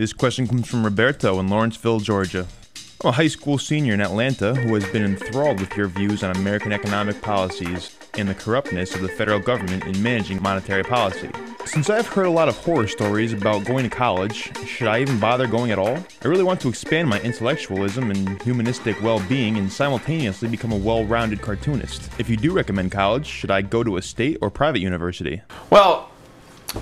This question comes from Roberto in Lawrenceville, Georgia. I'm a high school senior in Atlanta who has been enthralled with your views on American economic policies and the corruptness of the federal government in managing monetary policy. Since I've heard a lot of horror stories about going to college, should I even bother going at all? I really want to expand my intellectualism and humanistic well-being and simultaneously become a well-rounded cartoonist. If you do recommend college, should I go to a state or private university? Well,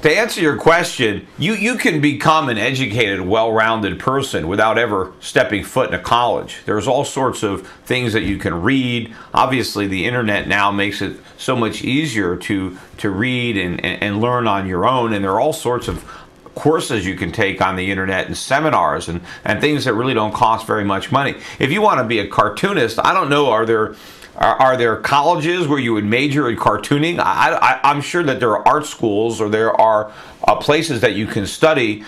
to answer your question, you can become an educated, well-rounded person without ever stepping foot in a college. There's all sorts of things that you can read. Obviously, the internet now makes it so much easier to read and learn on your own, and there are all sorts of courses you can take on the internet and seminars and things that really don't cost very much money. If you want to be a cartoonist, I don't know, are there colleges where you would major in cartooning? I'm sure that there are art schools or there are places that you can study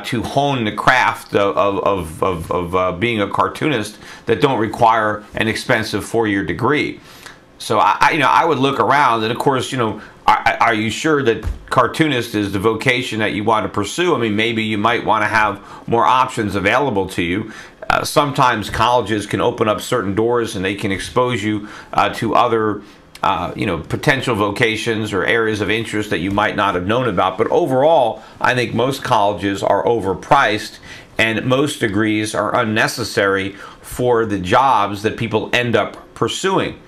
to hone the craft of being a cartoonist that don't require an expensive four-year degree. So I would look around, and of course, are you sure that cartoonist is the vocation that you want to pursue? I mean, maybe you might want to have more options available to you. Sometimes colleges can open up certain doors and they can expose you to other potential vocations or areas of interest that you might not have known about. But overall, I think most colleges are overpriced and most degrees are unnecessary for the jobs that people end up pursuing.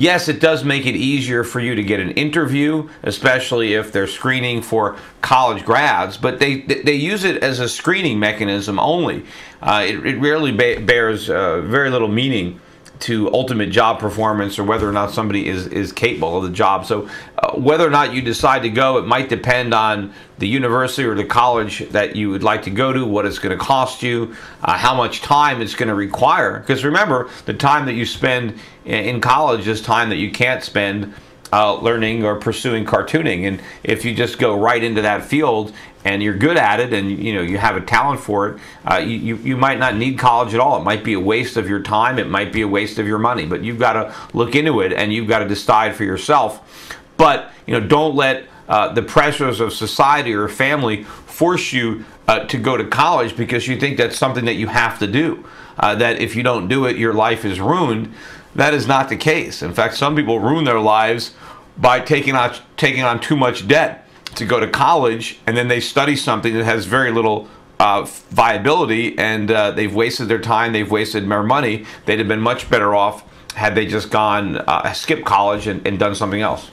Yes, it does make it easier for you to get an interview, especially if they're screening for college grads, but they use it as a screening mechanism only. It rarely bears very little meaning to ultimate job performance or whether or not somebody is capable of the job. So whether or not you decide to go, it might depend on the university or the college that you would like to go to, what it's going to cost you, how much time it's going to require. Because remember, the time that you spend in college is time that you can't spend learning or pursuing cartooning. And if you just go right into that field and you're good at it and you have a talent for it, you might not need college at all. It might be a waste of your time, it might be a waste of your money, but you've got to look into it and you've got to decide for yourself. But don't let the pressures of society or family force you to go to college because you think that's something that you have to do. That if you don't do it, your life is ruined. That is not the case. In fact, some people ruin their lives by taking on too much debt to go to college, and then they study something that has very little viability, and they've wasted their time, they've wasted their money. They'd have been much better off had they just gone skipped college and done something else.